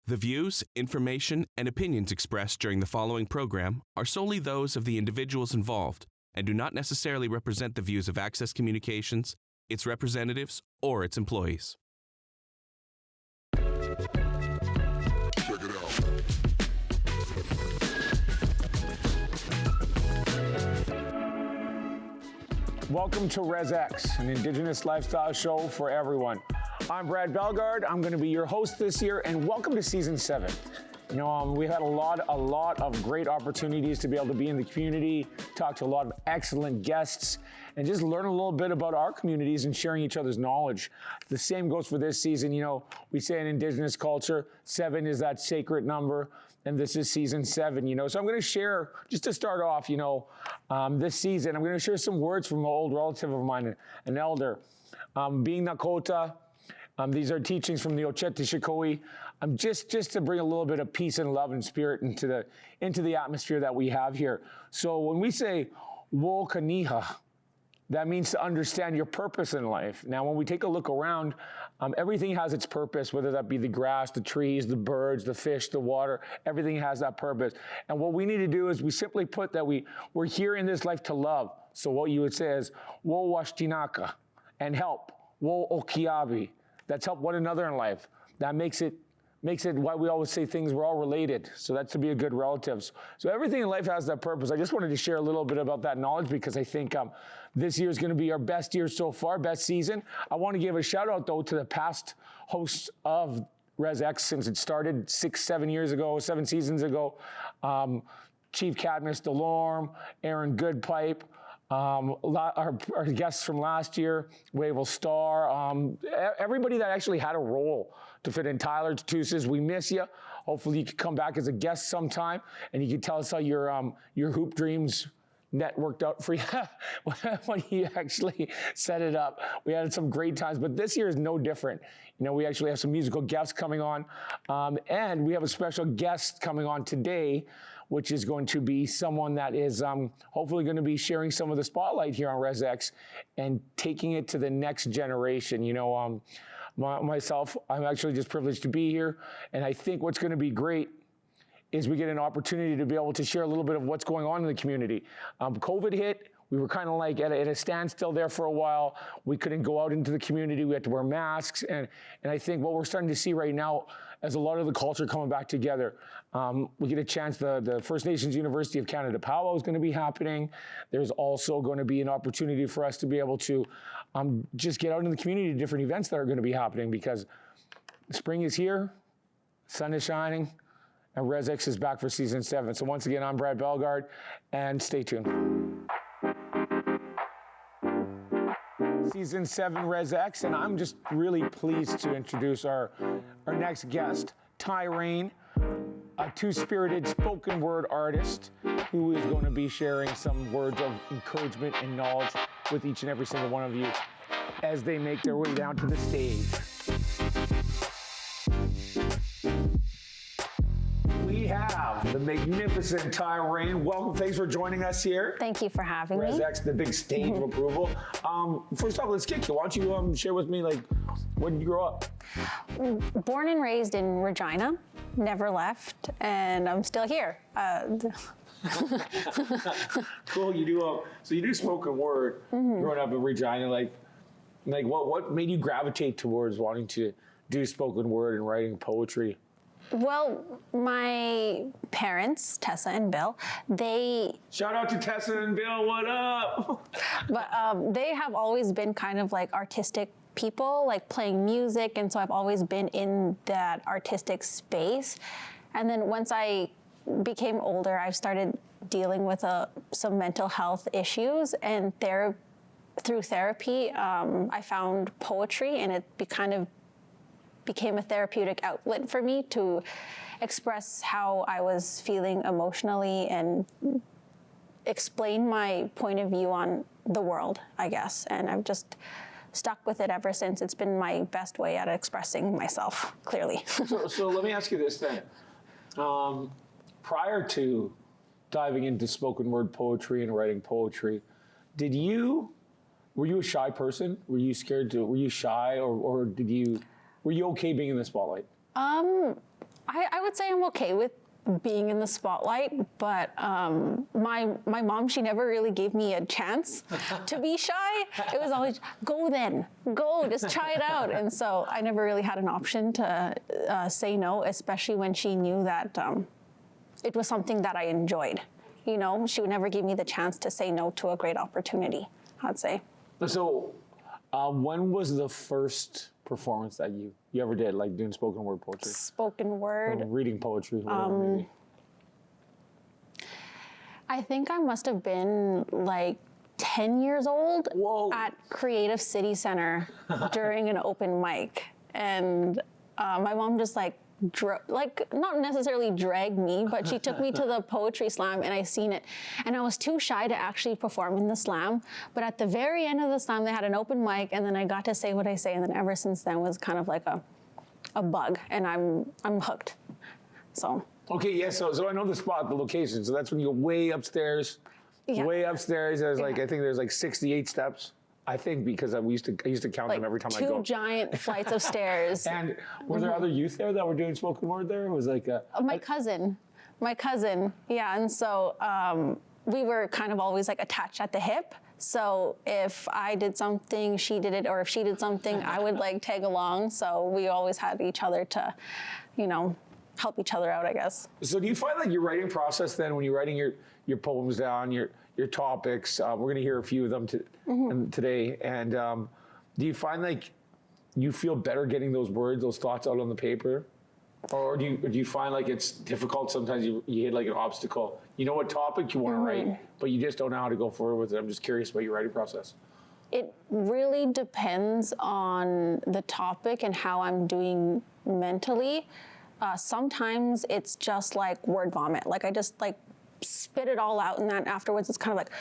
The views, information, and opinions expressed during the following program are solely those of the individuals involved and do not necessarily represent the views of Access Communications, its representatives, or its employees. Check it out. Welcome to RezX, an Indigenous Lifestyle Show for everyone. I'm Brad Bellegarde. I'm going to be your host this year, and welcome to Season 7. You know, we've had a lot of great opportunities to be able to be in the community, talk to a lot of excellent guests, and just learn a little bit about our communities and sharing each other's knowledge. The same goes for this season. You know, we say in Indigenous culture, 7 is that sacred number, and this is Season 7, you know. So I'm going to share, just to start off, you know, this season, I'm going to share some words from an old relative of mine, an elder. Being Nakota, these are teachings from the Ochete just to bring a little bit of peace and love and spirit into the atmosphere that we have here. So when we say wo kaniha, that means to understand your purpose in life. Now, when we take a look around, everything has its purpose, whether that be the grass, the trees, the birds, the fish, the water, everything has that purpose. And what we need to do is we simply put that we're here in this life to love. So what you would say is wo washtinaka, and help, wo okiabi. That's help one another in life. That makes it why we always say things, we're all related. So that's to be a good relatives. So everything in life has that purpose. I just wanted to share a little bit about that knowledge because I think this year is going to be our best year so far, best season. I want to give a shout out though to the past hosts of RezX since it started 7 seasons ago. Chief Cadmus Delorme, Aaron Goodpipe, our guests from last year, Wavell Star, everybody that actually had a role to fit in. Tyler Tatusas, we miss you. Hopefully you could come back as a guest sometime and you could tell us how your hoop dreams net worked out for you when you actually set it up. We had some great times, but this year is no different. You know, we actually have some musical guests coming on, and we have a special guest coming on today, which is going to be someone that is hopefully going to be sharing some of the spotlight here on RezX and taking it to the next generation. You know, myself, I'm actually just privileged to be here, and I think what's going to be great is we get an opportunity to be able to share a little bit of what's going on in the community. COVID hit. We were kind of like at a standstill there for a while. We couldn't go out into the community. We had to wear masks. And I think what we're starting to see right now as a lot of the culture coming back together, we get a chance, the First Nations University of Canada powwow is going to be happening. There's also going to be an opportunity for us to be able to just get out in the community to different events that are going to be happening because spring is here, sun is shining, and RezX is back for Season 7. So once again, I'm Brad Bellegarde, and stay tuned. Season 7 RezX, and I'm just really pleased to introduce our next guest, Tai Reign, a two-spirited spoken word artist who is going to be sharing some words of encouragement and knowledge with each and every single one of you as they make their way down to the stage. We have the magnificent Tai Reign. Welcome, thanks for joining us here. Thank you for having me. RezX, the big stage of approval. First off, let's kick you. Why don't you share with me, like, when did you grow up? Born and raised in Regina, never left, and I'm still here. Cool, so you do spoken word growing up in Regina. Like what made you gravitate towards wanting to do spoken word and writing poetry? Well, my parents, Tessa and Bill, Shout out to Tessa and Bill, what up? But they have always been kind of like artistic people, like playing music, and so I've always been in that artistic space. And then once I became older, I started dealing with some mental health issues, and through therapy, I found poetry, and it became a therapeutic outlet for me to express how I was feeling emotionally and explain my point of view on the world, I guess. And I've just stuck with it ever since. It's been my best way at expressing myself, clearly. So let me ask you this then. Prior to diving into spoken word poetry and writing poetry, were you a shy person? Were you scared were you shy or were you okay being in the spotlight? I would say I'm okay with being in the spotlight, but my mom, she never really gave me a chance to be shy. It was always, go then, go, just try it out. And so I never really had an option to say no, especially when she knew that it was something that I enjoyed. You know, she would never give me the chance to say no to a great opportunity, I'd say. So, when was the first performance that you ever did, like doing spoken word poetry? Spoken word. Or reading poetry, whatever maybe. I think I must have been like 10 years old. Whoa. At Creative City Center during an open mic. And my mom just like not necessarily dragged me, but she took me to the poetry slam and I seen it. And I was too shy to actually perform in the slam. But at the very end of the slam, they had an open mic and then I got to say what I say. And then ever since then was kind of like a bug and I'm hooked. So. Okay, yeah, so I know the spot, the location. So that's when you go way upstairs. Yeah. Way upstairs, there's like, I think there's like 68 steps. I think because I used to count them every time I go. 2 giant flights of stairs. And were there other youth there that were doing spoken word there? It was like my cousin, yeah. And so we were kind of always like attached at the hip. So if I did something, she did it, or if she did something, I would like tag along. So we always had each other to, you know, help each other out, I guess. So do you find like your writing process then, when you're writing your poems down, your topics, we're going to hear a few of them today, and do you find like you feel better getting those words, those thoughts out on the paper? Or do you find like it's difficult sometimes, you hit like an obstacle? You know what topic you want to write, but you just don't know how to go forward with it. I'm just curious about your writing process. It really depends on the topic and how I'm doing mentally. Sometimes it's just like word vomit. Like I just like spit it all out, and then afterwards it's kind of like,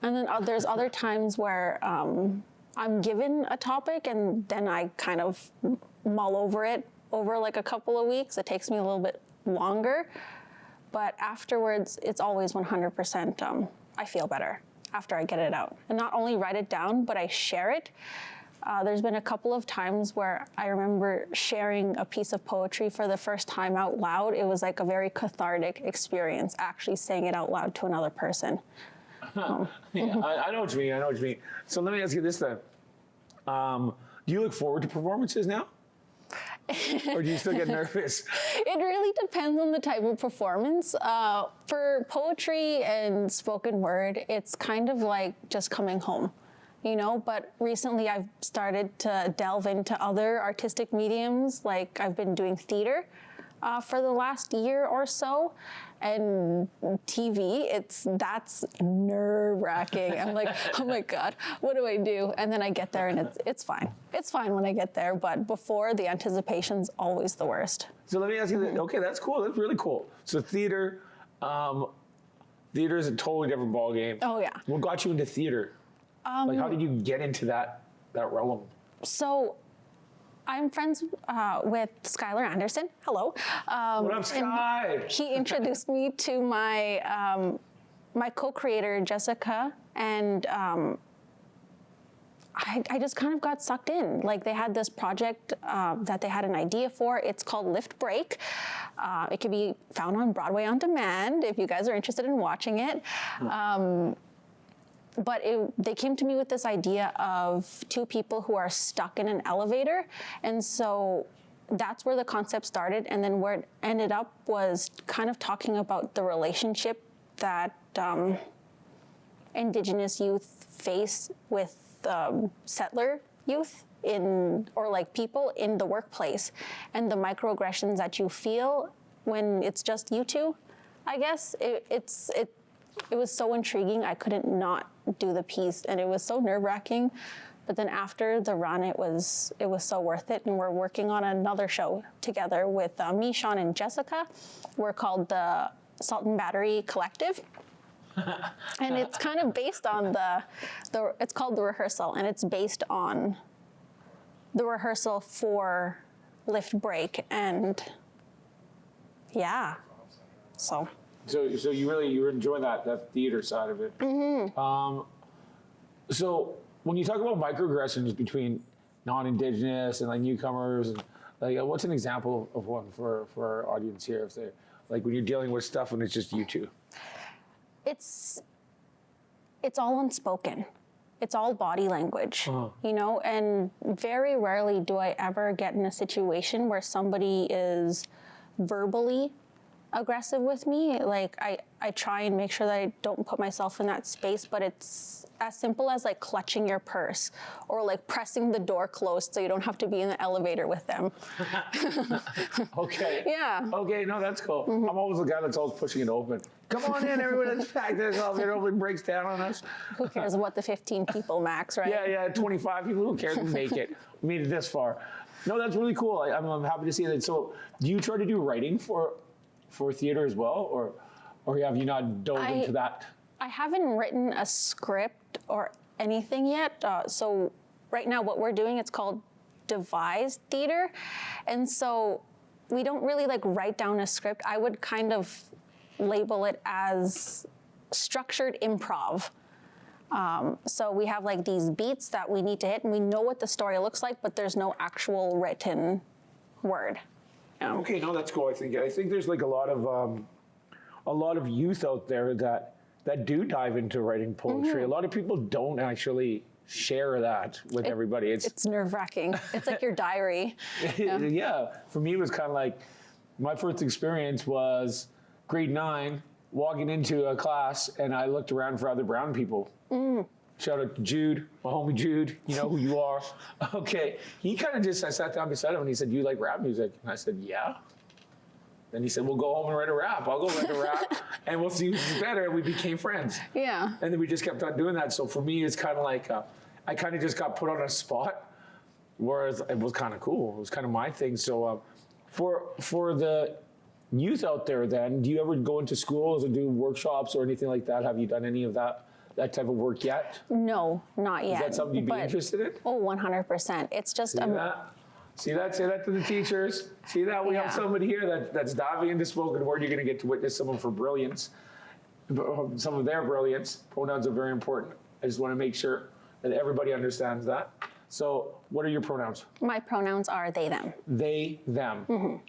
and then there's other times where I'm given a topic and then I kind of mull over it over like a couple of weeks. It takes me a little bit longer, but afterwards it's always 100%. I feel better after I get it out, and not only write it down, but I share it. There's been a couple of times where I remember sharing a piece of poetry for the first time out loud. It was like a very cathartic experience, actually saying it out loud to another person. Yeah, I know what you mean. So let me ask you this then. Do you look forward to performances now? Or do you still get nervous? It really depends on the type of performance. For poetry and spoken word, it's kind of like just coming home. You know, but recently I've started to delve into other artistic mediums. Like I've been doing theater for the last year or so, and TV. That's nerve-wracking. I'm like, oh my God, what do I do? And then I get there and it's fine. It's fine when I get there, but before, the anticipation's always the worst. So let me ask you, okay, that's cool. That's really cool. So theater is a totally different ballgame. Oh yeah. What got you into theater? Like, how did you get into that realm? So, I'm friends with Skylar Anderson. Hello. What up, Sky? He introduced me to my my co-creator, Jessica, and I just kind of got sucked in. Like, they had this project that they had an idea for. It's called Lift Break. It can be found on Broadway on demand if you guys are interested in watching it. But they came to me with this idea of 2 people who are stuck in an elevator. And so that's where the concept started. And then where it ended up was kind of talking about the relationship that Indigenous youth face with settler youth or like people in the workplace, and the microaggressions that you feel when it's just you two. I guess it was so intriguing. I couldn't not do the piece, and it was so nerve-wracking. But then after the run, it was so worth it. And we're working on another show together with me, Sean, and Jessica. We're called the Salt and Battery Collective. And it's kind of based on it's called The Rehearsal, and it's based on the rehearsal for Lift Break. And yeah, so you're enjoying that theater side of it. Mm-hmm. So when you talk about microaggressions between non-Indigenous and like newcomers, and Like, what's an example of one for our audience here? If they like when you're dealing with stuff and it's just you two. It's all unspoken. It's all body language, you know, and very rarely do I ever get in a situation where somebody is verbally aggressive with me. Like I try and make sure that I don't put myself in that space, but it's as simple as like clutching your purse or like pressing the door closed so you don't have to be in the elevator with them. Okay. Yeah. Okay, no, that's cool. I'm always the guy that's always pushing it open. Come on in, everyone, let's pack this elevator open, breaks down on us. Who cares what the 15 people max, right? Yeah, 25 people, who cares? We make it. We made it this far. No, that's really cool. I'm happy to see that. So do you try to do writing for theater as well, or have you not dove into that? I haven't written a script or anything yet. So right now what we're doing, it's called devised theater. And so we don't really like write down a script. I would kind of label it as structured improv. So we have like these beats that we need to hit and we know what the story looks like, but there's no actual written word. Okay, no, that's cool. I think there's like a lot of youth out there that do dive into writing poetry. A lot of people don't actually share that with everybody. It's nerve-wracking. It's like your diary. Yeah. For me, it was kind of like my first experience was grade 9, walking into a class, and I looked around for other brown people. Shout out to Jude, my homie Jude. You know who you are. Okay. He kind of just, I sat down beside him and he said, "You like rap music?" And I said, "Yeah." Then he said, "We'll go home and write a rap. I'll go write a rap and we'll see who's better." And we became friends. Yeah. And then we just kept on doing that. So for me, it's kind of like, I kind of just got put on a spot, whereas it was kind of cool. It was kind of my thing. So for the youth out there then, do you ever go into schools or do workshops or anything like that? Have you done any of that type of work yet? No, not yet. Is that something you'd be interested in? Oh, 100%. It's just See that? Say that to the teachers. See that? We have somebody here that's diving into spoken word. You're going to get to witness someone for brilliance, some of their brilliance. Pronouns are very important. I just want to make sure that everybody understands that. So what are your pronouns? My pronouns are they, them. They, them.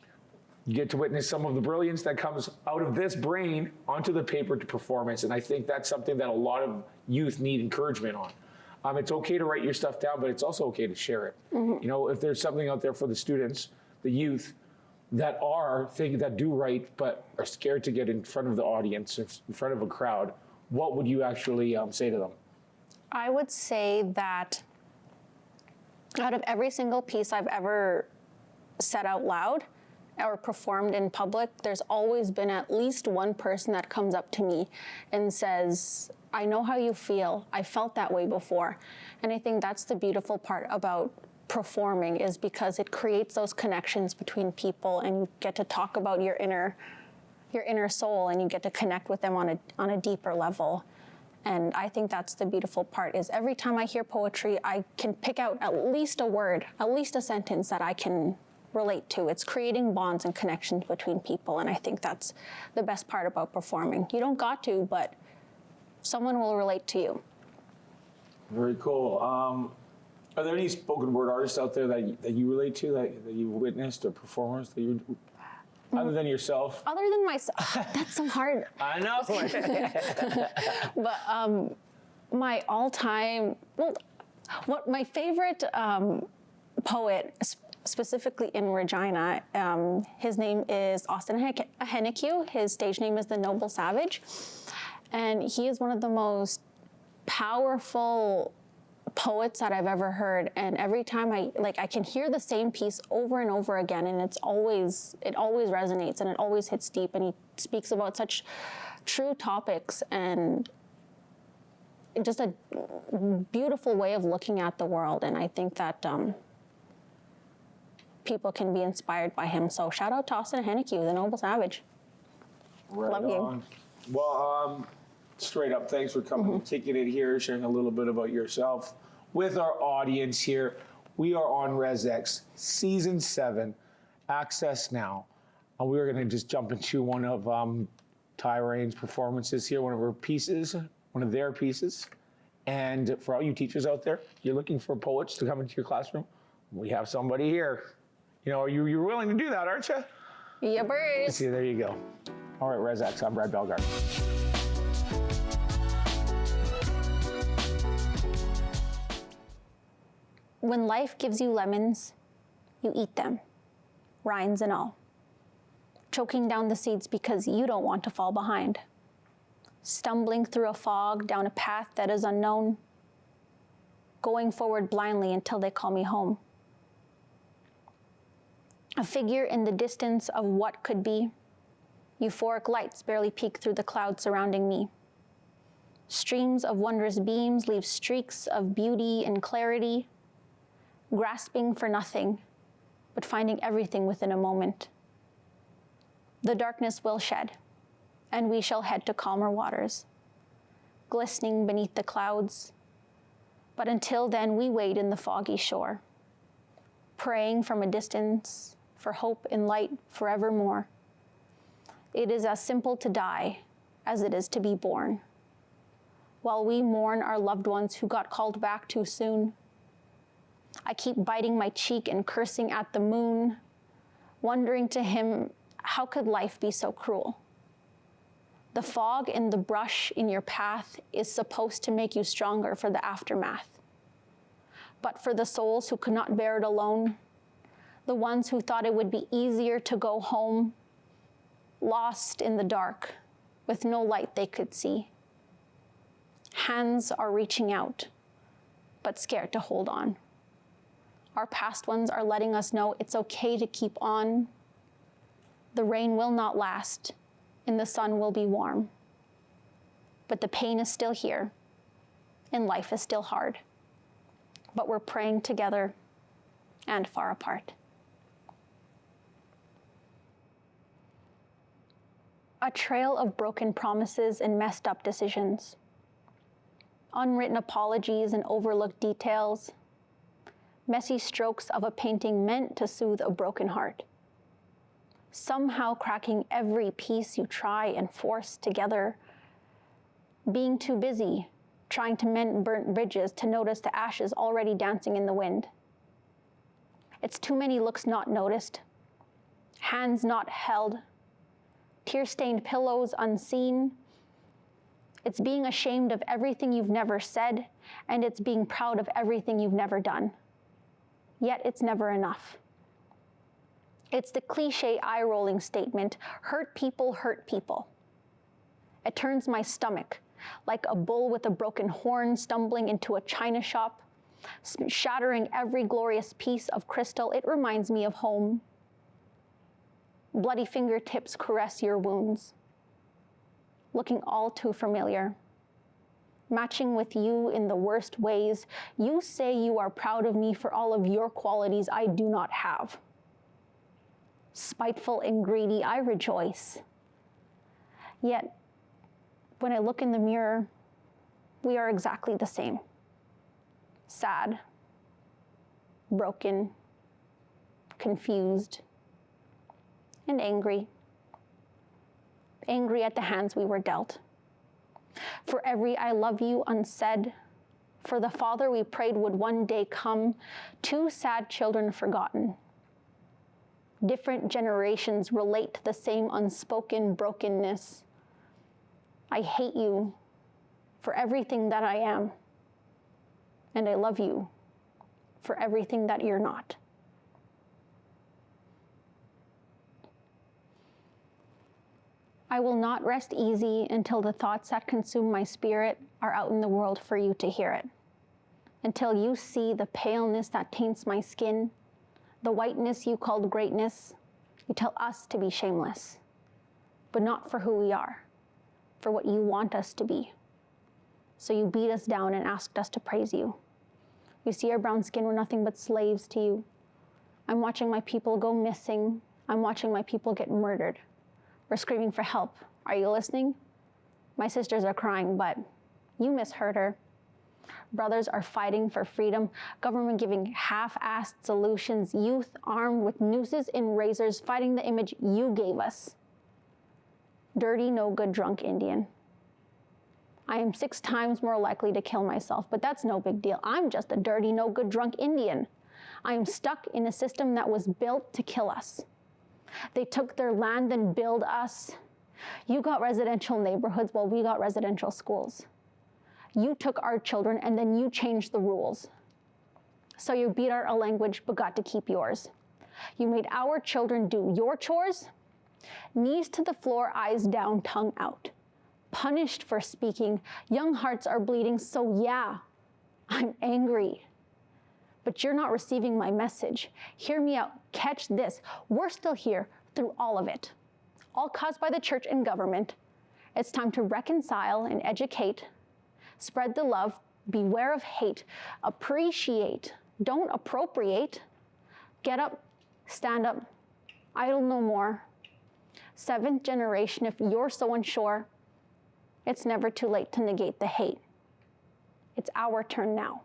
You get to witness some of the brilliance that comes out of this brain onto the paper to performance. And I think that's something that a lot of youth need encouragement on. It's okay to write your stuff down, but it's also okay to share it. You know, if there's something out there for the students, the youth, that do write, but are scared to get in front of the audience, in front of a crowd, what would you actually say to them? I would say that out of every single piece I've ever said out loud or performed in public, there's always been at least one person that comes up to me and says, "I know how you feel. I felt that way before." And I think that's the beautiful part about performing, is because it creates those connections between people and you get to talk about your inner soul and you get to connect with them on a deeper level. And I think that's the beautiful part, is every time I hear poetry, I can pick out at least a word, at least a sentence that I can relate to. It's creating bonds and connections between people. And I think that's the best part about performing. You don't got to, but someone will relate to you. Very cool. Are there any spoken word artists out there that you relate to, that you've witnessed, or performers that you, other than yourself? Other than myself, that's so hard. I know. But my all-time, my favorite poet, specifically in Regina, his name is Austin Henneque. His stage name is The Noble Savage. And he is one of the most powerful poets that I've ever heard. And every time I can hear the same piece over and over again, and it always resonates and it always hits deep. And he speaks about such true topics and just a beautiful way of looking at the world. And I think that people can be inspired by him. So shout out to Austin Henneque, The Noble Savage. Right Love on. you. Well, straight up, thanks for coming and kicking it here, sharing a little bit about yourself with our audience here. We are on RezX, Season 7, Access Now. We are going to just jump into one of Tai Reign's performances here, one of their pieces. And for all you teachers out there, you're looking for poets to come into your classroom, we have somebody here. You know, you're willing to do that, aren't you? Yeah, birds. See, there you go. All right, RezX, I'm Brad Bellegarde. When life gives you lemons, you eat them, rinds and all. Choking down the seeds because you don't want to fall behind. Stumbling through a fog down a path that is unknown. Going forward blindly until they call me home. A figure in the distance of what could be. Euphoric lights barely peek through the clouds surrounding me. Streams of wondrous beams leave streaks of beauty and clarity. Grasping for nothing, but finding everything within a moment. The darkness will shed, and we shall head to calmer waters, glistening beneath the clouds. But until then, we wait in the foggy shore, praying from a distance for hope and light forevermore. It is as simple to die as it is to be born. While we mourn our loved ones who got called back too soon, I keep biting my cheek and cursing at the moon, wondering to him, how could life be so cruel? The fog and the brush in your path is supposed to make you stronger for the aftermath. But for the souls who could not bear it alone, the ones who thought it would be easier to go home, lost in the dark with no light they could see. Hands are reaching out, but scared to hold on. Our past ones are letting us know it's okay to keep on. The rain will not last, and the sun will be warm. But the pain is still here, and life is still hard. But we're praying together and far apart. A trail of broken promises and messed up decisions. Unwritten apologies and overlooked details. Messy strokes of a painting meant to soothe a broken heart. Somehow cracking every piece you try and force together. Being too busy, trying to mend burnt bridges to notice the ashes already dancing in the wind. It's too many looks not noticed, hands not held, tear-stained pillows unseen. It's being ashamed of everything you've never said, and it's being proud of everything you've never done. Yet it's never enough. It's the cliche eye-rolling statement, hurt people hurt people. It turns my stomach like a bull with a broken horn stumbling into a china shop, shattering every glorious piece of crystal. It reminds me of home. Bloody fingertips caress your wounds, looking all too familiar. Matching with you in the worst ways. You say you are proud of me for all of your qualities I do not have. Spiteful and greedy, I rejoice. Yet, when I look in the mirror, we are exactly the same. Sad, broken, confused, and angry. Angry at the hands we were dealt. For every I love you unsaid, for the father we prayed would one day come, two sad children forgotten. Different generations relate to the same unspoken brokenness. I hate you for everything that I am, and I love you for everything that you're not. I will not rest easy until the thoughts that consume my spirit are out in the world for you to hear it. Until you see the paleness that taints my skin, the whiteness you called greatness. You tell us to be shameless, but not for who we are, for what you want us to be. So you beat us down and asked us to praise you. You see our brown skin, we're nothing but slaves to you. I'm watching my people go missing. I'm watching my people get murdered. We're screaming for help. Are you listening? My sisters are crying, but you misheard her. Brothers are fighting for freedom, government giving half-assed solutions, youth armed with nooses and razors fighting the image you gave us. Dirty, no good, drunk Indian. I am 6 times more likely to kill myself, but that's no big deal. I'm just a dirty, no good, drunk Indian. I am stuck in a system that was built to kill us. They took their land and built us. You got residential neighborhoods while we got residential schools. You took our children and then you changed the rules. So you beat our language but got to keep yours. You made our children do your chores. Knees to the floor, eyes down, tongue out. Punished for speaking, young hearts are bleeding, so yeah, I'm angry. But you're not receiving my message. Hear me out, catch this. We're still here through all of it. All caused by the church and government. It's time to reconcile and educate. Spread the love, beware of hate. Appreciate, don't appropriate. Get up, stand up, idle no more. Seventh generation, if you're so unsure, it's never too late to negate the hate. It's our turn now.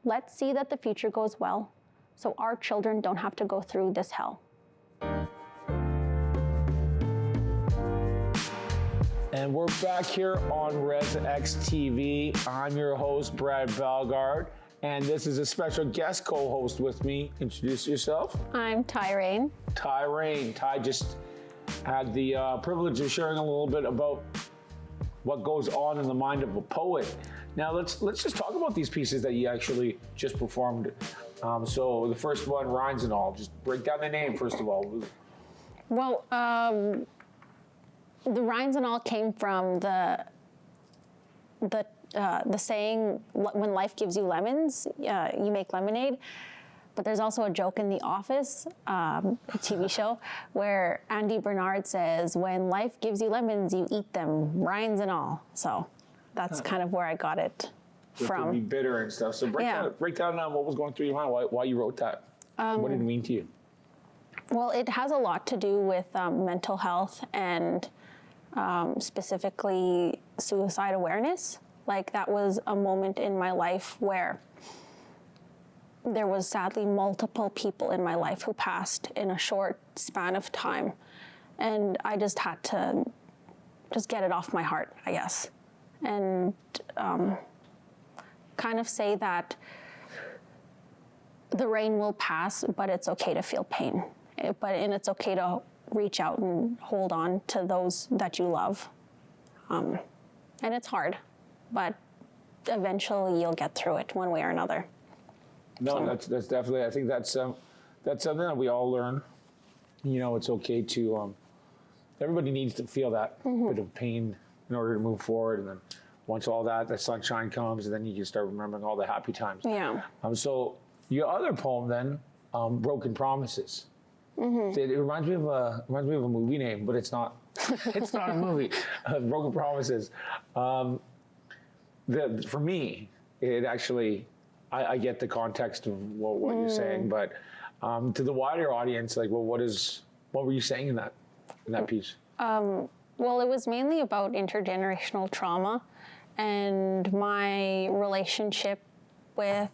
Let's see that the future goes well, so our children don't have to go through this hell. And we're back here on RezX TV. I'm your host, Brad Bellegarde, and this is a special guest co-host with me. Introduce yourself. I'm Tai Reign. Tai Reign. Tai just had the privilege of sharing a little bit about what goes on in the mind of a poet. Now let's just talk about these pieces that you actually just performed. So the first one, Rhymes and All. Just break down the name first of all. Well, the Rhymes and All came from the saying, when life gives you lemons, you make lemonade. But there's also a joke in The Office, a TV show, where Andy Bernard says, when life gives you lemons, you eat them, rinds and all. So that's kind of where I got it from. Be bitter and stuff. So break down what was going through your mind, why you wrote that. What did it mean to you? Well, it has a lot to do with mental health and specifically suicide awareness. Like, that was a moment in my life where there was sadly multiple people in my life who passed in a short span of time. And I just had to just get it off my heart, I guess. And kind of say that the rain will pass, but it's okay to feel pain. And it's okay to reach out and hold on to those that you love. And it's hard, but eventually you'll get through it one way or another. No, that's definitely, I think that's something that we all learn. You know, it's okay to, everybody needs to feel that bit of pain in order to move forward. And then once all the sunshine comes, and then you can start remembering all the happy times. Yeah. So your other poem then, Broken Promises. It reminds me of a movie name, but it's not. It's not a movie. Broken Promises. For me, it actually, I get the context of what you're saying, but to the wider audience, like, well, what were you saying in that piece? Well, it was mainly about intergenerational trauma and my relationship with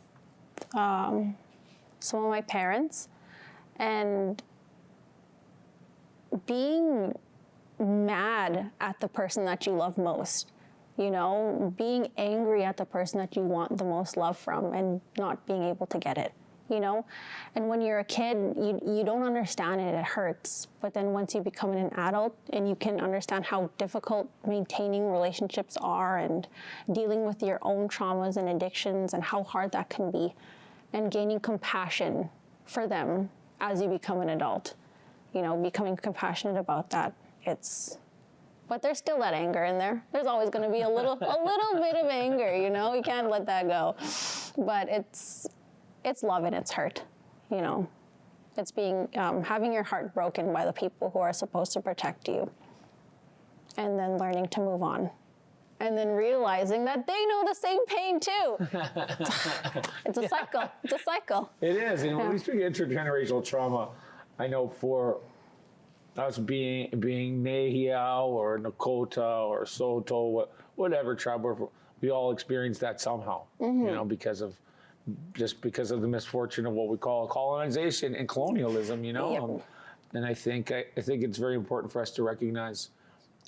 some of my parents, and being mad at the person that you love most, you know, being angry at the person that you want the most love from and not being able to get it, you know? And when you're a kid, you don't understand it, it hurts. But then once you become an adult and you can understand how difficult maintaining relationships are and dealing with your own traumas and addictions and how hard that can be, and gaining compassion for them as you become an adult, you know, becoming compassionate about that. But there's still that anger in there. There's always going to be a little bit of anger, you know. You can't let that go. But it's love and it's hurt, you know. It's being having your heart broken by the people who are supposed to protect you, and then learning to move on, and then realizing that they know the same pain too. It's a cycle. It's a cycle. It is. And when we speak of intergenerational trauma, I know for us being Nehia or Nakota or Soto, whatever tribe, we all experience that somehow, you know, because of the misfortune of what we call colonization and colonialism, you know. And I think it's very important for us to recognize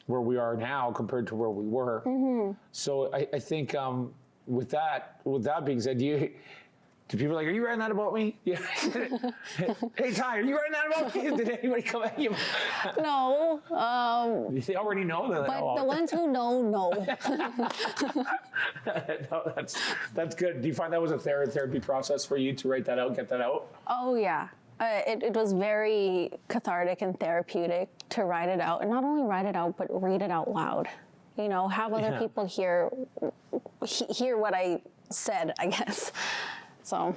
where we are now compared to where we were. So I think with that being said, do Do people are like, are you writing that about me? Yeah. Hey, Ty, are you writing that about me? Did anybody come at you? No. They already know that. But the ones who know. No, that's good. Do you find that was a therapy process for you to write that out, get that out? Oh, yeah. It was very cathartic and therapeutic to write it out. And not only write it out, but read it out loud. You know, have other people hear what I said, I guess. So,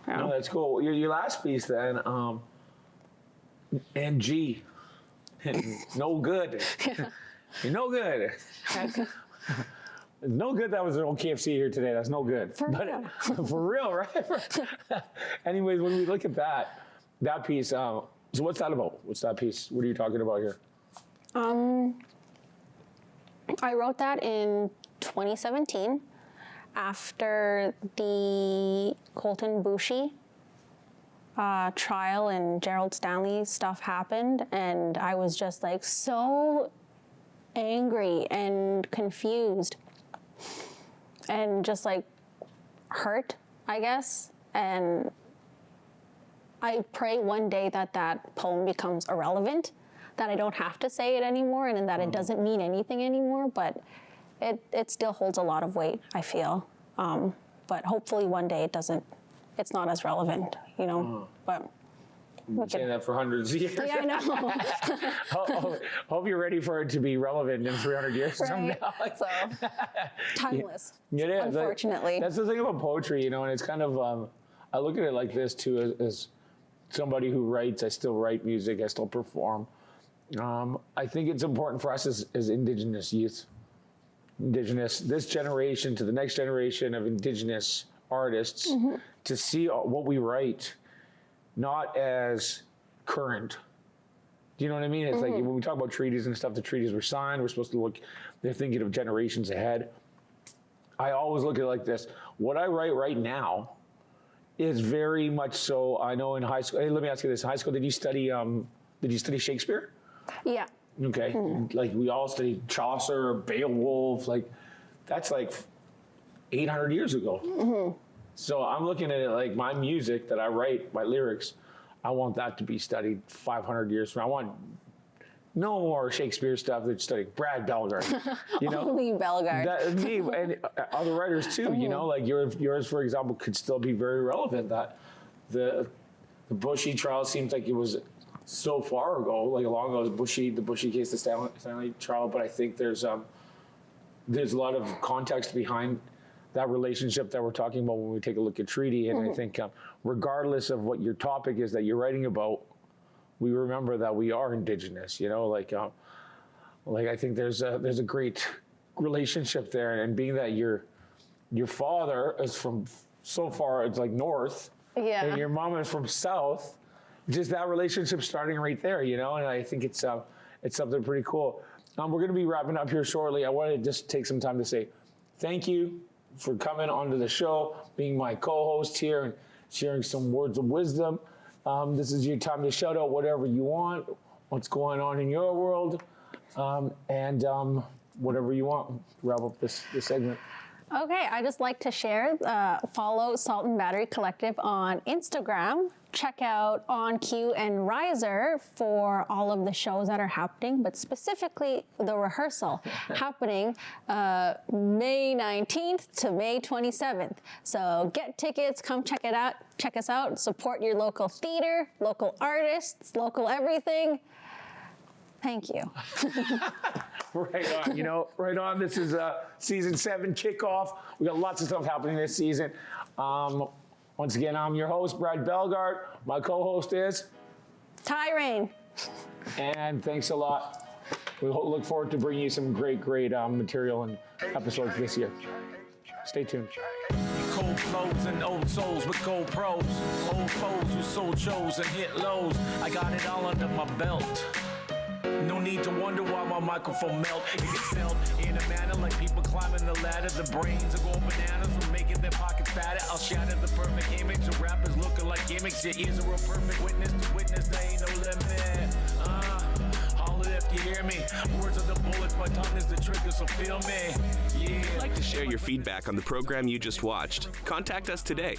yeah. No, that's cool. Your last piece then, NG. No good. You're no good. No good that was an old KFC here today. That's no good. For real. For real, right? Anyways, when we look at that piece, so what's that about? What's that piece? What are you talking about here? I wrote that in 2017 after the Colton Bushi trial and Gerald Stanley stuff happened, and I was just like so angry and confused and just like hurt, I guess. And I pray one day that poem becomes irrelevant, that I don't have to say it anymore, and that it doesn't mean anything anymore, but it still holds a lot of weight, I feel. But hopefully one day it's not as relevant, you know, but. I've been saying that for hundreds of years. Yeah, I know. Hope you're ready for it to be relevant in 300 years from now. So, timeless, It is. unfortunately. That's the thing about poetry, you know, and it's kind of, I look at it like this too, as somebody who writes. I still write music, I still perform. I think it's important for us as Indigenous youth, this generation to the next generation of Indigenous artists to see what we write not as current. Do you know what I mean? It's like when we talk about treaties and stuff, the treaties were signed, we're supposed to look, they're thinking of generations ahead. I always look at it like this. What I write right now is very much so, I know in high school, hey, let me ask you this, in high school, did you study Shakespeare? Yeah. Okay, like we all studied Chaucer, Beowulf, like that's like 800 years ago. So I'm looking at it like my music that I write, my lyrics, I want that to be studied 500 years from now. I want no more Shakespeare stuff that's studied. Brad Bellegarde, you know? Only Bellegarde. Me and other writers too, you know, like yours, for example, could still be very relevant. That the Bushy trial seems like it was so far ago, like long ago, the Bushy case, the Stanley trial, but I think there's a lot of context behind that relationship that we're talking about when we take a look at treaty. And I think regardless of what your topic is that you're writing about, we remember that we are Indigenous, you know, like I think there's a great relationship there. And being that your father is from so far, it's like north, and your mom is from south, just that relationship starting right there, you know, and I think it's something pretty cool. We're going to be wrapping up here shortly. I want to just take some time to say thank you for coming onto the show, being my co-host here and sharing some words of wisdom. This is your time to shout out whatever you want, what's going on in your world, and whatever you want to wrap up this segment. Okay, I just like to share, follow Salt and Battery Collective on Instagram. Check out On Cue and Riser for all of the shows that are happening, but specifically the rehearsal happening May 19th to May 27th. So get tickets, come check it out, check us out, support your local theater, local artists, local everything. Thank you. Right on, you know, right on. This is season 7 kickoff. We got lots of stuff happening this season. Once again, I'm your host, Brad Bellegarde. My co-host is Tai Reign. And thanks a lot. We look forward to bringing you some great material and episodes this year. Stay tuned. Cold flows and old souls with gold pros. Old foes who sold shows and hit lows. I got it all under my belt. No need to wonder why my microphone melt. It gets felt in a manner like people climbing the ladder. The brains are going bananas from making their pockets fatter. I'll shatter the perfect image of rappers looking like gimmicks. Your ears are a perfect witness to witness. There ain't no limit. Holler if you hear me. Words are the bullets, my tongue is the trigger, so feel me. Yeah. Like to share your feedback on the program you just watched? Contact us today